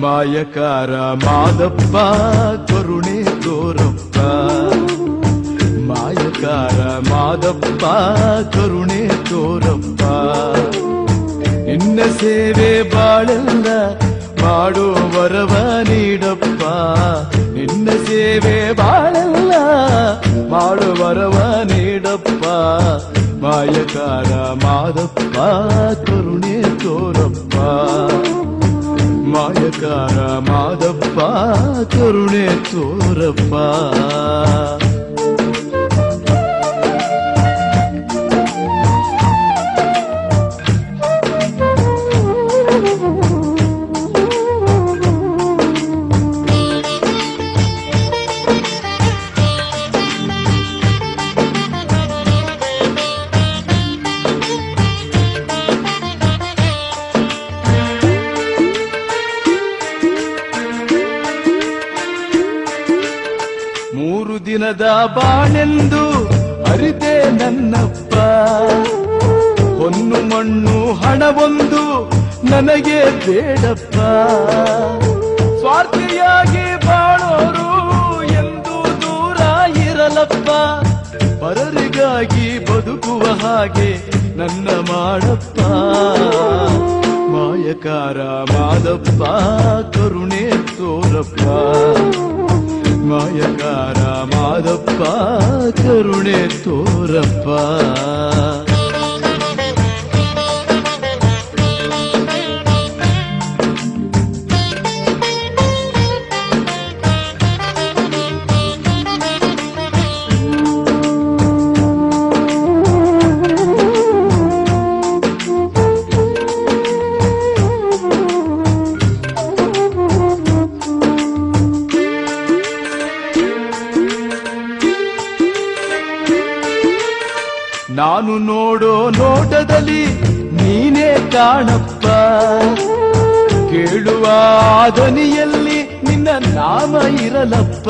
ಮಾಯಕಾರ ಮಾದಪ್ಪ ಕರುಣೆ ತೋರಪ್ಪ, ಮಾಯಕಾರ ಮಾದಪ್ಪ ಕರುಣೆ ತೋರಪ್ಪ. ನಿನ್ನ ಸೇವೆ ಬಾಳೆಲ್ಲ ಮಾಡೋ ವರವ ನೀಡಪ್ಪ, ನಿನ್ನ ಸೇವೆ ಬಾಳೆಲ್ಲ ಮಾಡೋ ವರವ ನೀಡಪ್ಪ. ಮಾಯಕಾರ ಮಾದಪ್ಪ ಕರುಣೆ ತೋರಪ್ಪ, ಮಾಯಕಾರ ಮಾದಪ್ಪ ಕರುಣೆ ತೋರಪ್ಪ. ಮೂರು ದಿನದ ಬಾಳೆಂದು ಅರಿತೆ ನನ್ನಪ್ಪ, ಹೊನ್ನು ಮಣ್ಣು ಹಣವೊಂದು ನನಗೆ ಬೇಡಪ್ಪ. ಸ್ವಾರ್ಥಿಯಾಗಿ ಬಾಳೋರು ಎಂದು ದೂರ ಇರಲಪ್ಪ, ಪರರಿಗಾಗಿ ಬದುಕುವ ಹಾಗೆ ನನ್ನ ಮಾಡಪ್ಪ. ಮಾಯಕಾರ ಮಾದಪ್ಪ ಕರುಣೆ ತೋರಪ್ಪ, ಮಾಯಕಾರ ಮಾದಪ್ಪ ಕರುಣೆ ತೋರಪ್ಪ. ನಾನು ನೋಡೋ ನೋಟದಲ್ಲಿ ನೀನೇ ಕಾಣಪ್ಪ, ಕೇಳುವ ಧ್ವನಿಯಲ್ಲಿ ನಿನ್ನ ನಾಮ ಇರಲಪ್ಪ.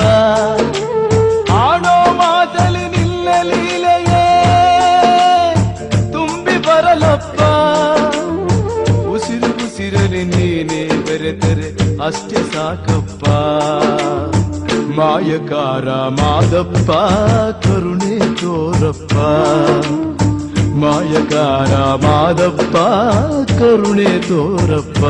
ಆಡೋ ಮಾತಲ್ಲಿ ನಿನ್ನ ಲೀಲೆಯೇ ತುಂಬಿ ಬರಲಪ್ಪ, ಉಸಿರು ಉಸಿರಲಿ ನೀನೇ ಬೆರೆತರೆ ಅಷ್ಟೇ ಸಾಕಪ್ಪ. ಮಾಯಕಾರ ಮಾದಪ್ಪ ಕರುಣೆ ತೋರಪ್ಪ, ಮಾಯಕಾರ ಮಾದಪ್ಪ ಕರುಣೆ ತೋರಪ್ಪ.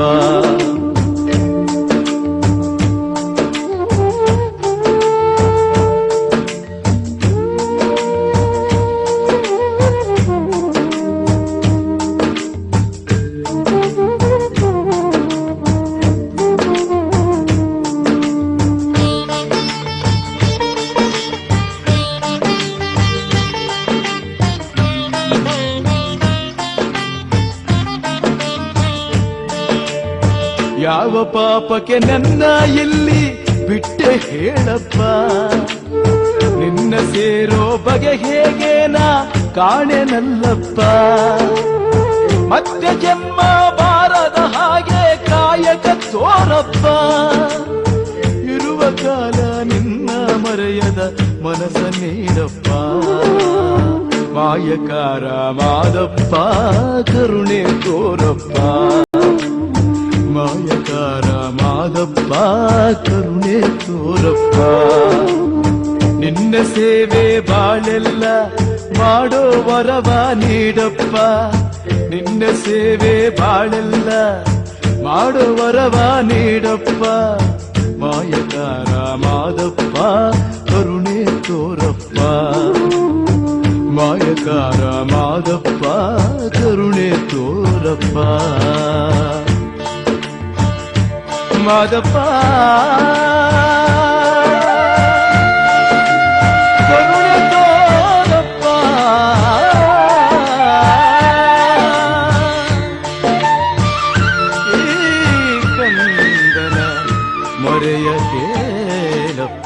ಯಾವ ಪಾಪಕ್ಕೆ ನನ್ನ ಎಲ್ಲಿ ಬಿಟ್ಟೆ ಹೇಳಪ್ಪ, ನಿನ್ನ ಸೇರೋ ಬಗೆ ಹೇಗೆ ನಾ ಕಾಣೆನಲ್ಲಪ್ಪ. ಮತ್ತೆ ಜನ್ಮ ಬಾರದ ಹಾಗೆ ಕಾಯಕ ತೋರಪ್ಪ, ಇರುವ ಕಾಲ ನಿನ್ನ ಮರೆಯದ ಮನಸ್ಸ ನೀಡಪ್ಪ. ಮಾಯಕಾರ ಮಾದಪ್ಪ ಕರುಣೆ ತೋರಪ್ಪ, ಮಾಯಕಾರ ಮಾದಪ್ಪ ಕರುಣೆ ತೋರಪ್ಪ. ನಿನ್ನ ಸೇವೆ ಬಾಳೆಲ್ಲ ಮಾಡೋ ವರವ ನೀಡಪ್ಪ, ನಿನ್ನ ಸೇವೆ ಬಾಳೆಲ್ಲ ಮಾಡೋ ವರವ ನೀಡಪ್ಪ. ಮಾಯಕಾರ ಮಾದಪ್ಪ ಕರುಣೆ ತೋರಪ್ಪ, ಮಾಯಕಾರ ಮಾದಪ್ಪ ಕರುಣೆ ತೋರಪ್ಪ. ಮಾದಪ್ಪ ಕರುಣೆ ತೋರಪ್ಪ, ಈ ಕಂದನ ಮೊರೆಯ ಕೇಳಪ್ಪ.